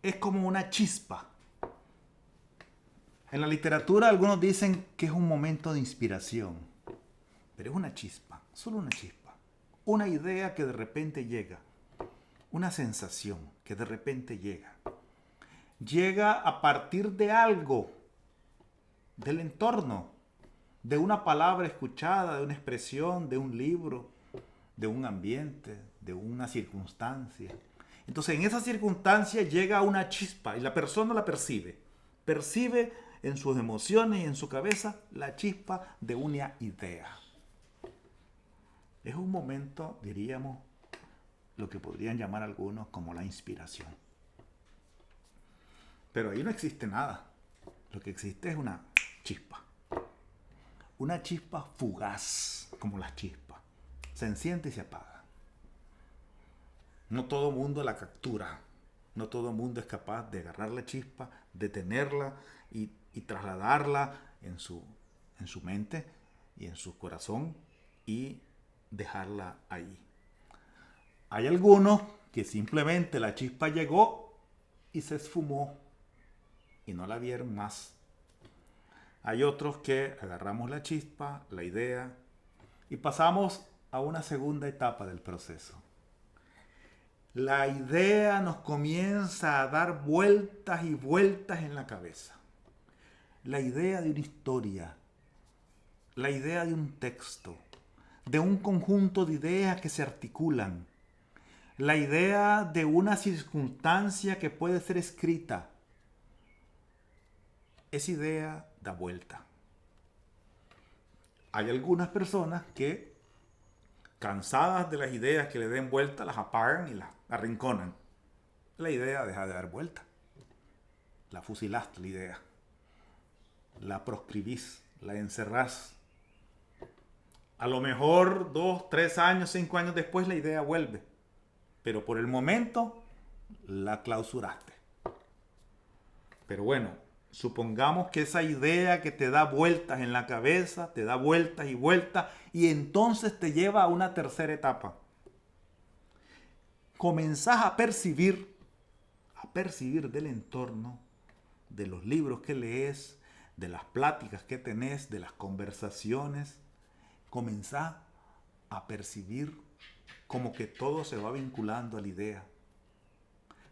Speaker 1: Es como una chispa. En la literatura algunos dicen que es un momento de inspiración, pero es una chispa, solo una chispa. Una idea que de repente llega, una sensación que de repente llega. Llega a partir de algo, del entorno, de una palabra escuchada, de una expresión, de un libro, de un ambiente, de una circunstancia. Entonces en esa circunstancia llega una chispa y la persona la percibe. Percibe en sus emociones y en su cabeza la chispa de una idea. Es un momento, diríamos, lo que podrían llamar algunos como la inspiración. Pero ahí no existe nada. Lo que existe es una chispa. Una chispa fugaz, como las chispas. se enciende y se apaga. No todo mundo la captura. No todo mundo es capaz de agarrar la chispa, detenerla y trasladarla en su mente y en su corazón y dejarla ahí. Hay algunos que simplemente la chispa llegó y se esfumó y no la vieron más. Hay otros que agarramos la chispa, la idea, y pasamos a una segunda etapa del proceso. La idea nos comienza a dar vueltas y vueltas en la cabeza. La idea de una historia, la idea de un texto, de un conjunto de ideas que se articulan, la idea de una circunstancia que puede ser escrita. Esa idea da vuelta. Hay algunas personas que, cansadas de las ideas que le den vuelta, las apagan y las arrinconan. La idea deja de dar vuelta. La fusilaste la idea. La proscribís, la encerrás. A lo mejor 2, 3 años, 5 años después la idea vuelve. Pero por el momento la clausuraste. Pero bueno, supongamos que esa idea que te da vueltas en la cabeza, te da vueltas y vueltas, y entonces te lleva a una tercera etapa. Comenzás a percibir del entorno, de los libros que lees, de las pláticas que tenés, de las conversaciones. Comenzás a percibir como que todo se va vinculando a la idea.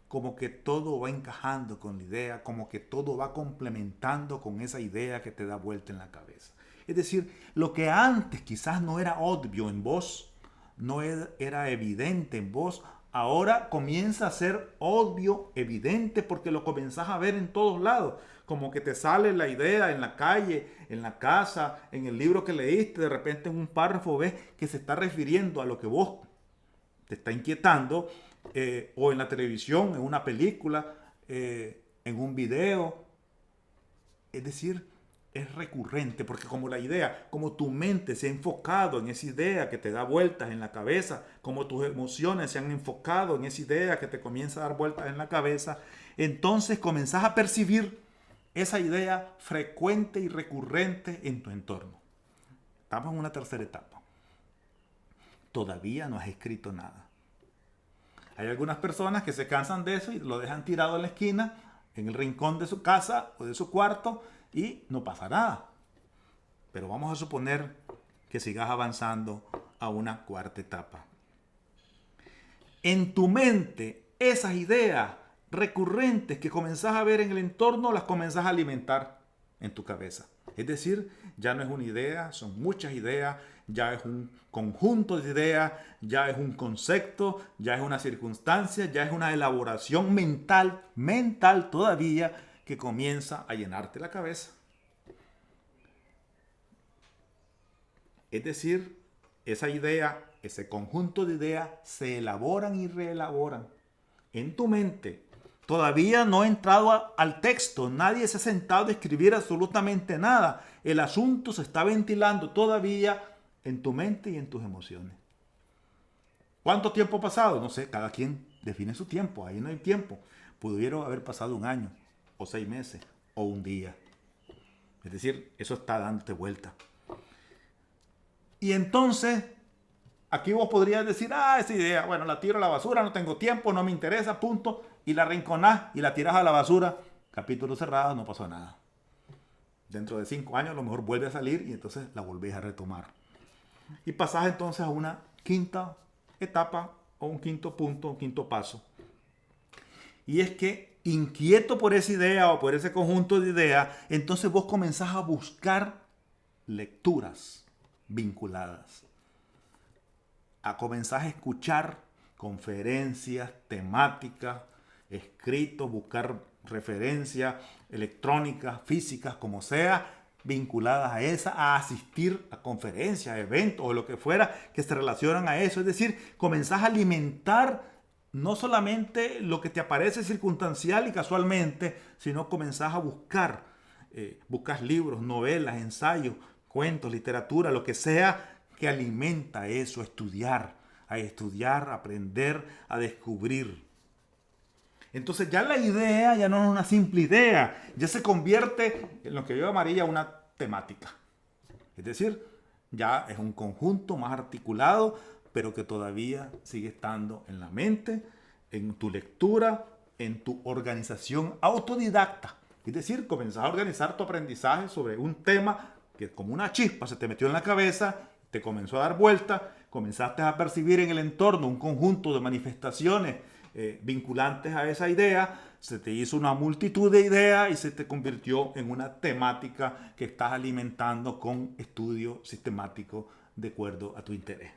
Speaker 1: Como que todo va encajando con la idea, como que todo va complementando con esa idea que te da vuelta en la cabeza. Es decir, lo que antes quizás no era obvio en vos, no era evidente en vos, ahora comienza a ser obvio, evidente, porque lo comenzás a ver en todos lados. Como que te sale la idea en la calle, en la casa, en el libro que leíste, de repente en un párrafo ves que se está refiriendo a lo que vos te está inquietando, o en la televisión, en una película, en un video. Es decir, es recurrente, porque como la idea, como tu mente se ha enfocado en esa idea que te da vueltas en la cabeza, como tus emociones se han enfocado en esa idea que te comienza a dar vueltas en la cabeza, entonces comenzás a percibir esa idea frecuente y recurrente en tu entorno. Estamos en una tercera etapa. Todavía no has escrito nada. Hay algunas personas que se cansan de eso y lo dejan tirado en la esquina, en el rincón de su casa o de su cuarto, y no pasa nada. Pero vamos a suponer que sigas avanzando a una cuarta etapa. En tu mente, esas ideas recurrentes que comenzás a ver en el entorno, las comenzás a alimentar en tu cabeza. Es decir, ya no es una idea, son muchas ideas, ya es un conjunto de ideas, ya es un concepto, ya es una circunstancia, ya es una elaboración mental todavía, que comienza a llenarte la cabeza. Es decir, esa idea, ese conjunto de ideas se elaboran y reelaboran en tu mente. Todavía no ha entrado al texto, nadie se ha sentado a escribir absolutamente nada. El asunto se está ventilando todavía en tu mente y en tus emociones. ¿Cuánto tiempo ha pasado? No sé, cada quien define su tiempo, ahí no hay tiempo. Pudieron haber pasado 1 año, o 6 meses, o 1 día. Es decir, eso está dándote vuelta. Y entonces, aquí vos podrías decir, esa idea, bueno, la tiro a la basura, no tengo tiempo, no me interesa, punto. Y la arrinconás y la tirás a la basura. Capítulo cerrado, no pasó nada. Dentro de 5 años a lo mejor vuelve a salir y entonces la volvés a retomar. Y pasás entonces a una quinta etapa o un quinto punto, un quinto paso. Y es que, inquieto por esa idea o por ese conjunto de ideas, entonces vos comenzás a buscar lecturas vinculadas. A comenzar a escuchar conferencias, temáticas, escritos, buscar referencias electrónicas, físicas, como sea, vinculadas a esa, a asistir a conferencias, eventos o lo que fuera que se relacionan a eso. Es decir, comenzás a alimentar no solamente lo que te aparece circunstancial y casualmente, sino comenzás a buscar, buscas libros, novelas, ensayos, cuentos, literatura, lo que sea que alimenta eso, a estudiar, a aprender, a descubrir. Entonces ya la idea ya no es una simple idea, ya se convierte en lo que yo llamaría una temática. Es decir, ya es un conjunto más articulado, pero que todavía sigue estando en la mente, en tu lectura, en tu organización autodidacta. Es decir, comenzás a organizar tu aprendizaje sobre un tema que como una chispa se te metió en la cabeza, te comenzó a dar vuelta, comenzaste a percibir en el entorno un conjunto de manifestaciones vinculantes a esa idea, se te hizo una multitud de ideas y se te convirtió en una temática que estás alimentando con estudio sistemático de acuerdo a tu interés.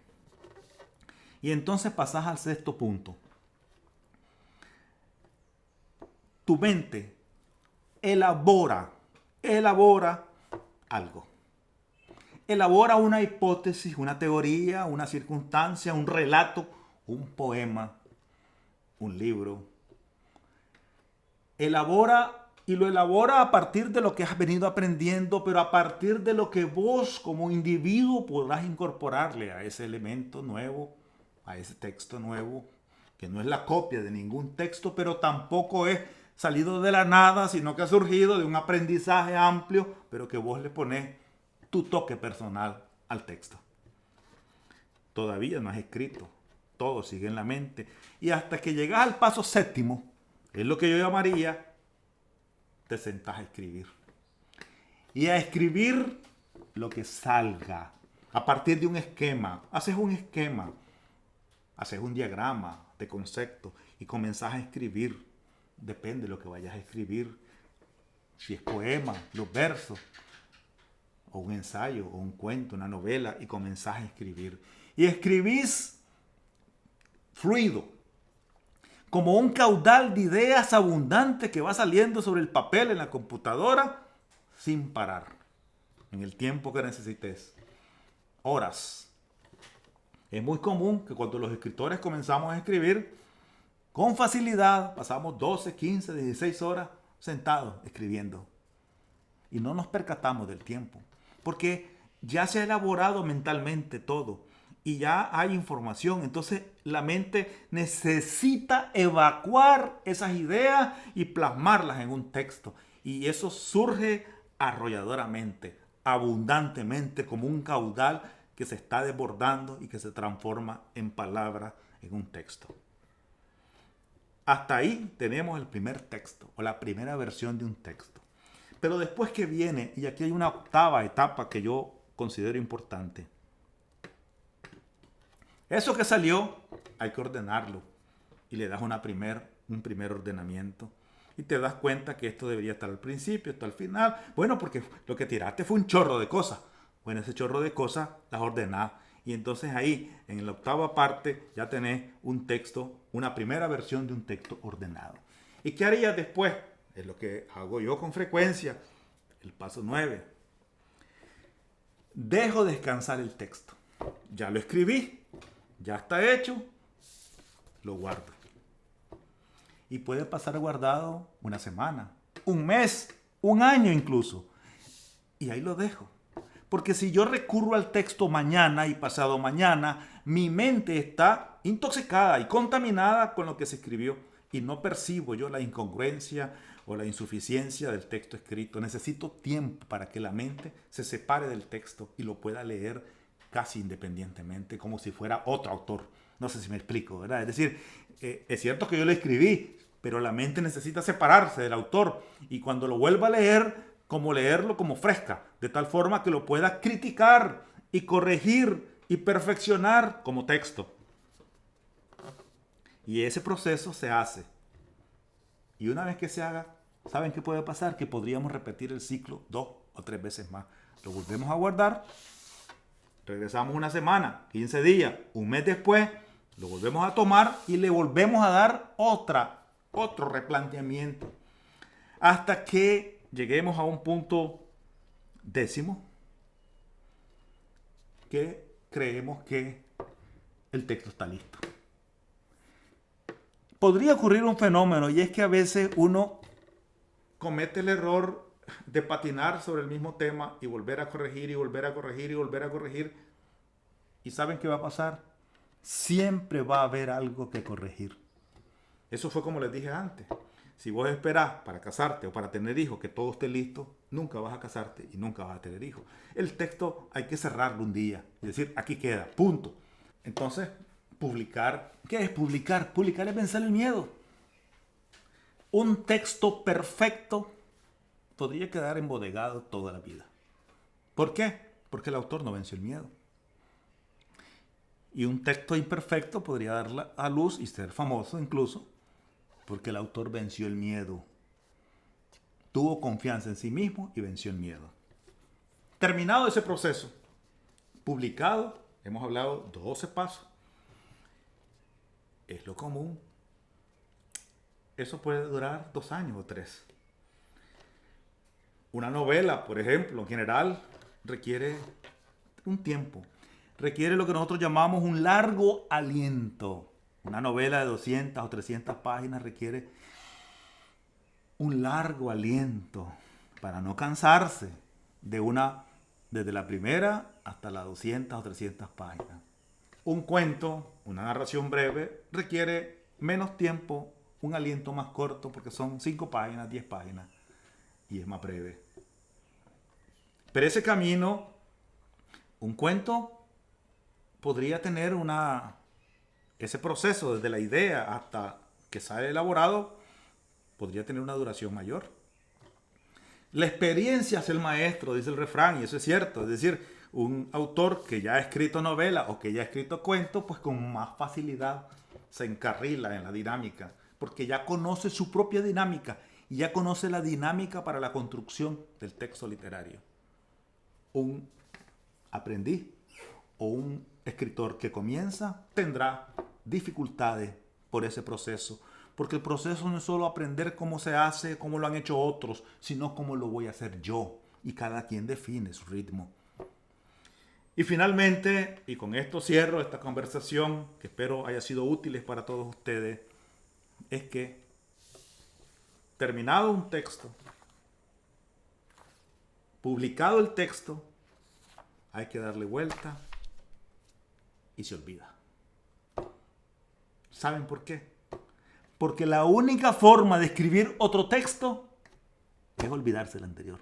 Speaker 1: Y entonces pasas al sexto punto. Tu mente elabora algo. Elabora una hipótesis, una teoría, una circunstancia, un relato, un poema, un libro. Elabora y lo elabora a partir de lo que has venido aprendiendo, pero a partir de lo que vos como individuo podrás incorporarle a ese elemento nuevo, a ese texto nuevo, que no es la copia de ningún texto, pero tampoco es salido de la nada, sino que ha surgido de un aprendizaje amplio, pero que vos le ponés tu toque personal al texto. Todavía no has escrito, todo sigue en la mente. Y hasta que llegas al paso séptimo, es lo que yo llamaría, te sentás a escribir. Y a escribir lo que salga, a partir de un esquema. Haces un esquema, haces un diagrama de concepto y comenzás a escribir. Depende de lo que vayas a escribir. Si es poema, los versos, o un ensayo, o un cuento, una novela, y comenzás a escribir. Y escribís fluido, como un caudal de ideas abundante que va saliendo sobre el papel en la computadora sin parar, en el tiempo que necesites. Horas. Es muy común que cuando los escritores comenzamos a escribir, con facilidad pasamos 12, 15, 16 horas sentados escribiendo. Y no nos percatamos del tiempo, porque ya se ha elaborado mentalmente todo y ya hay información. Entonces la mente necesita evacuar esas ideas y plasmarlas en un texto. Y eso surge arrolladoramente, abundantemente, como un caudal que se está desbordando y que se transforma en palabras en un texto. Hasta ahí tenemos el primer texto o la primera versión de un texto. Pero después que viene, y aquí hay una octava etapa que yo considero importante. Eso que salió, hay que ordenarlo. Y le das un primer ordenamiento. Y te das cuenta que esto debería estar al principio, esto al final. Bueno, porque lo que tiraste fue un chorro de cosas. Bueno, ese chorro de cosas las ordenás. Y entonces ahí, en la octava parte, ya tenés un texto, una primera versión de un texto ordenado. ¿Y qué harías después? Es lo que hago yo con frecuencia. El paso 9. Dejo descansar el texto. Ya lo escribí. Ya está hecho. Lo guardo. Y puede pasar guardado una semana, un mes, un año incluso. Y ahí lo dejo. Porque si yo recurro al texto mañana y pasado mañana, mi mente está intoxicada y contaminada con lo que se escribió. Y no percibo yo la incongruencia o la insuficiencia del texto escrito. Necesito tiempo para que la mente se separe del texto y lo pueda leer casi independientemente, como si fuera otro autor. No sé si me explico, ¿verdad? Es decir, es cierto que yo lo escribí, pero la mente necesita separarse del autor. Y cuando lo vuelva a leer, como leerlo como fresca, de tal forma que lo pueda criticar y corregir y perfeccionar como texto. Y ese proceso se hace. Y una vez que se haga, ¿saben qué puede pasar? Que podríamos repetir el ciclo 2 o 3 veces más. Lo volvemos a guardar, regresamos una semana, 15 días, un mes después, lo volvemos a tomar y le volvemos a dar otro replanteamiento. Hasta que lleguemos a un punto 10 que creemos que el texto está listo. Podría ocurrir un fenómeno, y es que a veces uno comete el error de patinar sobre el mismo tema y volver a corregir y volver a corregir y volver a corregir. ¿Y saben qué va a pasar? Siempre va a haber algo que corregir. Eso fue como les dije antes. Si vos esperás para casarte o para tener hijos que todo esté listo, nunca vas a casarte y nunca vas a tener hijos. El texto hay que cerrarlo un día y decir, aquí queda, punto. Entonces, publicar. ¿Qué es publicar? Publicar es vencer el miedo. Un texto perfecto podría quedar embodegado toda la vida. ¿Por qué? Porque el autor no venció el miedo. Y un texto imperfecto podría dar a luz y ser famoso incluso, porque el autor venció el miedo. Tuvo confianza en sí mismo y venció el miedo. Terminado ese proceso, publicado, hemos hablado 12 pasos. Es lo común. Eso puede durar 2 años o 3. Una novela, por ejemplo, en general, requiere un tiempo. Requiere lo que nosotros llamamos un largo aliento. Una novela de 200 o 300 páginas requiere un largo aliento para no cansarse desde la primera hasta las 200 o 300 páginas. Un cuento, una narración breve, requiere menos tiempo, un aliento más corto, porque son 5 páginas, 10 páginas, y es más breve. Pero ese camino, un cuento podría tener ese proceso desde la idea hasta que sale elaborado, podría tener una duración mayor. La experiencia es el maestro, dice el refrán, y eso es cierto. Es decir, un autor que ya ha escrito novela o que ya ha escrito cuentos, pues con más facilidad se encarrila en la dinámica, porque ya conoce su propia dinámica y ya conoce la dinámica para la construcción del texto literario. Un aprendiz o un escritor que comienza tendrá dificultades por ese proceso, porque el proceso no es solo aprender cómo se hace, cómo lo han hecho otros, sino cómo lo voy a hacer yo, y cada quien define su ritmo. Y finalmente, y con esto cierro esta conversación, que espero haya sido útil para todos ustedes, es que terminado un texto, publicado el texto, hay que darle vuelta y se olvida. ¿Saben por qué? Porque la única forma de escribir otro texto es olvidarse del anterior.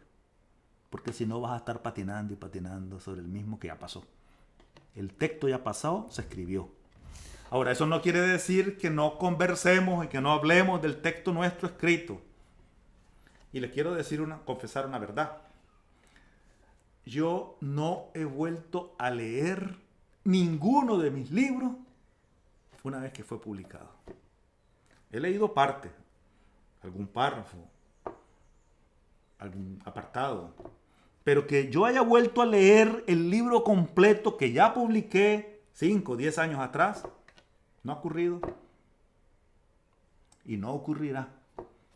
Speaker 1: Porque si no vas a estar patinando y patinando sobre el mismo que ya pasó. El texto ya pasó, se escribió. Ahora, eso no quiere decir que no conversemos y que no hablemos del texto nuestro escrito. Y les quiero confesar una verdad. Yo no he vuelto a leer ninguno de mis libros una vez que fue publicado. He leído parte, algún párrafo, algún apartado, pero que yo haya vuelto a leer el libro completo que ya publiqué 5 o 10 años atrás, no ha ocurrido y no ocurrirá,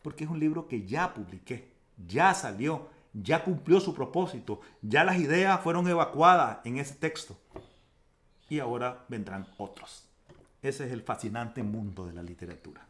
Speaker 1: porque es un libro que ya publiqué, ya salió, ya cumplió su propósito, ya las ideas fueron evacuadas en ese texto y ahora vendrán otros. Ese es el fascinante mundo de la literatura.